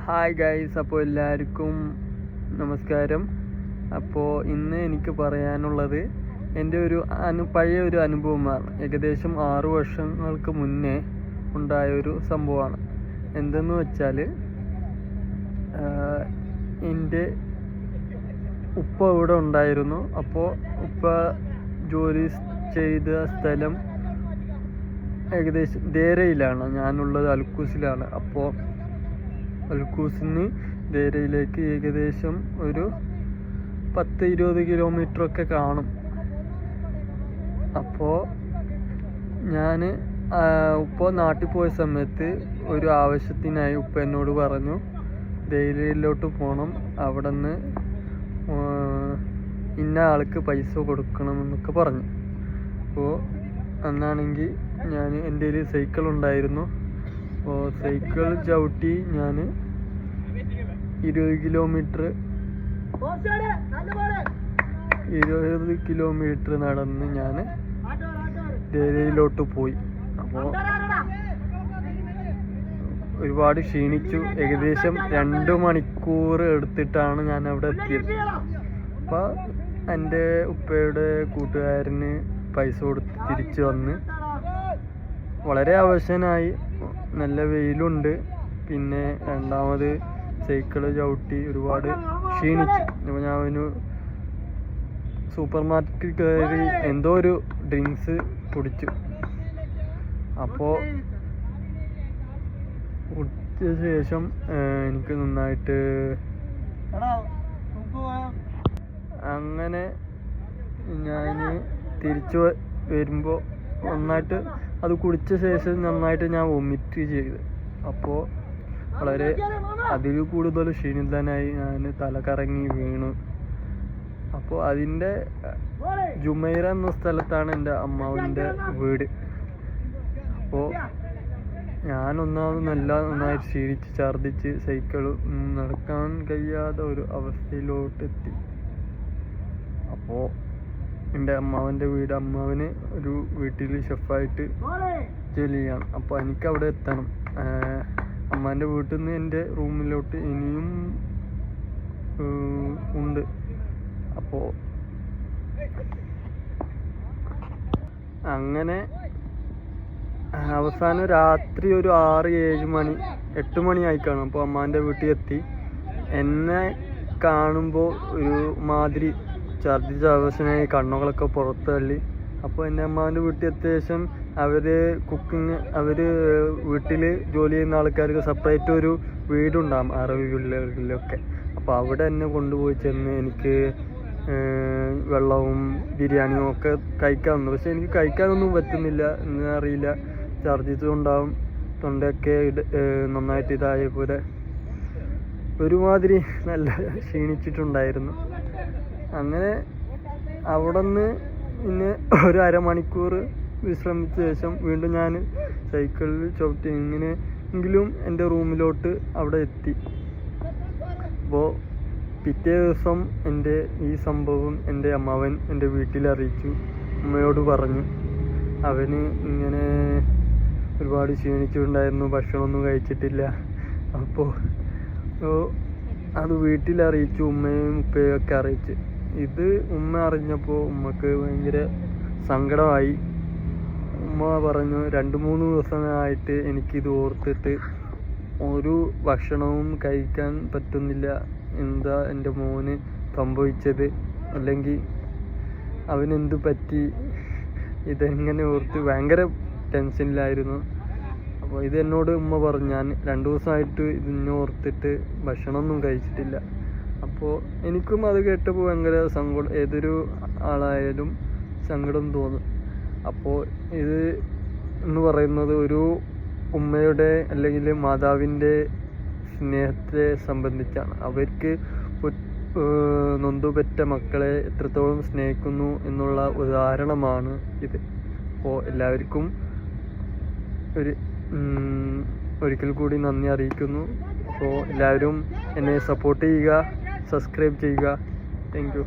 Hi guys, അപ്പോൾ എല്ലാവർക്കും നമസ്കാരം. അപ്പോൾ ഇന്ന് എനിക്ക് പറയാനുള്ളത് എൻ്റെ ഒരു പഴയ ഒരു അനുഭവമാണ്. ഏകദേശം 6 വർഷങ്ങൾക്ക് മുന്നേ ഉണ്ടായൊരു സംഭവമാണ്. എന്തെന്ന് വെച്ചാൽ, എൻ്റെ ഉപ്പ ഇവിടെ ഉണ്ടായിരുന്നു. അപ്പോൾ ഉപ്പ ജോലി ചെയ്ത സ്ഥലം ഏകദേശം ദേരയിലാണ്, ഞാനുള്ളത് അൽക്കൂസിലാണ്. അപ്പോൾ അൽക്കൂസിന് ദേരയിലേക്ക് ഏകദേശം ഒരു 10-20 കിലോമീറ്ററൊക്കെ കാണും. അപ്പോൾ ഞാൻ ഉപ്പ നാട്ടിൽ പോയ സമയത്ത് ഒരു ആവശ്യത്തിനായി ഉപ്പ എന്നോട് പറഞ്ഞു, ദേരയിലോട്ട് പോകണം, അവിടെ നിന്ന് ഇന്ന ആൾക്ക് പൈസ കൊടുക്കണമെന്നൊക്കെ പറഞ്ഞു. അപ്പോൾ അന്നാണെങ്കിൽ എൻ്റെ കയ്യിൽ സൈക്കിൾ ഉണ്ടായിരുന്നു. അപ്പോൾ സൈക്കിൾ ചവിട്ടി ഞാൻ 20 കിലോമീറ്റർ നടന്ന് ഞാൻ ദേരയിലോട്ട് പോയി. അപ്പോൾ ഒരുപാട് ക്ഷീണിച്ചു. ഏകദേശം 2 മണിക്കൂർ എടുത്തിട്ടാണ് ഞാൻ അവിടെ എത്തിയത്. അപ്പോൾ എൻ്റെ ഉപ്പയുടെ കൂട്ടുകാരന് പൈസ കൊടുത്ത് തിരിച്ചു വന്ന് വളരെ അവശനായി. നല്ല വെയിലുണ്ട്. പിന്നെ രണ്ടാമത് സൈക്കിള് ചവിട്ടി ഒരുപാട് ക്ഷീണിച്ചു. അപ്പോൾ ഞാൻ ഒരു സൂപ്പർ മാർക്കറ്റിൽ കയറി എന്തോ ഒരു ഡ്രിങ്ക്സ് കുടിച്ചു. അപ്പോൾ കുടിച്ച ശേഷം എനിക്ക് നന്നായിട്ട് അങ്ങനെ ഞാൻ തിരിച്ചു വരുമ്പോൾ നന്നായിട്ട് അത് കുടിച്ച ശേഷം നന്നായിട്ട് ഞാൻ വൊമിറ്റ് ചെയ്തു. അപ്പോൾ വളരെ അതിൽ കൂടുതൽ ക്ഷീണിതനായി, ഞാൻ തലകറങ്ങി വീണു. അപ്പോൾ അതിൻ്റെ ജുമൈറ എന്ന സ്ഥലത്താണ് എൻ്റെ അമ്മാവിൻ്റെ വീട്. അപ്പോൾ ഞാൻ നന്നായി ക്ഷീണിച്ച് ഛർദ്ദിച്ച് സൈക്കിൾ നടക്കാൻ കഴിയാത്ത ഒരു അവസ്ഥയിലോട്ടെത്തി. അപ്പോൾ എൻ്റെ അമ്മാവൻ്റെ വീട്, അമ്മാവന് ഒരു വീട്ടിൽ ഷെഫായിട്ട് ജോലി ചെയ്യാണ്. അപ്പോൾ എനിക്ക് അവിടെ എത്തണം. അമ്മാൻ്റെ വീട്ടിൽ നിന്ന് എൻ്റെ റൂമിലോട്ട് ഇനിയും ഉണ്ട്. അപ്പോൾ അങ്ങനെ അവസാനം രാത്രി ഒരു 6-7 മണി 8 മണി ആയിക്കാണും. അപ്പോൾ അമ്മാൻ്റെ വീട്ടിൽ എത്തി. എന്നെ കാണുമ്പോൾ ഒരു മാതിരി ഛർദ്ദിച്ച അവശനായി, കണ്ണുകളൊക്കെ പുറത്ത് തള്ളി. അപ്പോൾ എൻ്റെ അമ്മാവിൻ്റെ വീട്ടിൽ എത്തിയ ശേഷം അവർ വീട്ടിൽ ജോലി ചെയ്യുന്ന ആൾക്കാർക്ക് സെപ്പറേറ്റ് ഒരു വീടുണ്ടാകും അറബി വില്ലകളിലൊക്കെ. അപ്പോൾ അവിടെ എന്നെ കൊണ്ടുപോയി ചെന്ന് എനിക്ക് വെള്ളവും ബിരിയാണിയും ഒക്കെ കഴിക്കാൻ വന്നു. പക്ഷെ എനിക്ക് കഴിക്കാനൊന്നും പറ്റുന്നില്ല, എന്നറിയില്ല. ഛർദ്ദിച്ചുകൊണ്ടാവും, തൊണ്ടയൊക്കെ നന്നായിട്ട് ഇതായ പോലെ ഒരുമാതിരി നല്ല ക്ഷീണിച്ചിട്ടുണ്ടായിരുന്നു. അങ്ങനെ അവിടെ നിന്ന് പിന്നെ ഒരു അരമണിക്കൂർ വിശ്രമിച്ച ശേഷം വീണ്ടും ഞാൻ സൈക്കിളിൽ ചവിട്ടി എങ്ങനെയെങ്കിലും എൻ്റെ റൂമിലോട്ട് അവിടെ എത്തി. അപ്പോൾ പിറ്റേ ദിവസം എൻ്റെ ഈ സംഭവം എൻ്റെ അമ്മാവൻ എൻ്റെ വീട്ടിൽ അറിയിച്ചു. ഉമ്മയോട് പറഞ്ഞു, അവന് ഇങ്ങനെ ഒരുപാട് ക്ഷീണിച്ചിട്ടുണ്ടായിരുന്നു, ഭക്ഷണമൊന്നും കഴിച്ചിട്ടില്ല. അപ്പോൾ അത് വീട്ടിലറിയിച്ചു, ഉമ്മയും ഉപ്പയും ഒക്കെ അറിയിച്ച്. ഇത് ഉമ്മ അറിഞ്ഞപ്പോൾ ഉമ്മക്ക് ഭയങ്കര സങ്കടമായി. ഉമ്മ പറഞ്ഞു, 2-3 ദിവസമായിട്ട് എനിക്കിത് ഓർത്തിട്ട് ഒരു ഭക്ഷണവും കഴിക്കാൻ പറ്റുന്നില്ല. എന്താ എൻ്റെ മോന് സംഭവിച്ചത്, അല്ലെങ്കിൽ അവനെന്തു പറ്റി, ഇതെങ്ങനെ ഓർത്ത് ഭയങ്കര ടെൻഷനിലായിരുന്നു. അപ്പോൾ ഇത് എന്നോട് ഉമ്മ പറഞ്ഞു. ഞാൻ 2 ദിവസമായിട്ട് ഇതിനെ ഓർത്തിട്ട് ഭക്ഷണമൊന്നും കഴിച്ചിട്ടില്ല. അപ്പോൾ എനിക്കും അത് കേട്ടപ്പോൾ ഭയങ്കര സങ്കടം, ഏതൊരു ആളായാലും സങ്കടം തോന്നും. അപ്പോൾ ഇത് എന്ന് പറയുന്നത് ഒരു ഉമ്മയുടെ അല്ലെങ്കിൽ മാതാവിൻ്റെ സ്നേഹത്തെ സംബന്ധിച്ചാണ്. അവർക്ക് നൊന്തുപെറ്റ മക്കളെ എത്രത്തോളം സ്നേഹിക്കുന്നു എന്നുള്ള ഉദാഹരണമാണ് ഇത്. അപ്പോൾ എല്ലാവർക്കും ഒരിക്കൽ കൂടി നന്ദി അറിയിക്കുന്നു. അപ്പോൾ എല്ലാവരും എന്നെ സപ്പോർട്ട് ചെയ്യുക, സബ്സ്ക്രൈബ് ചെയ്യുക. Thank you.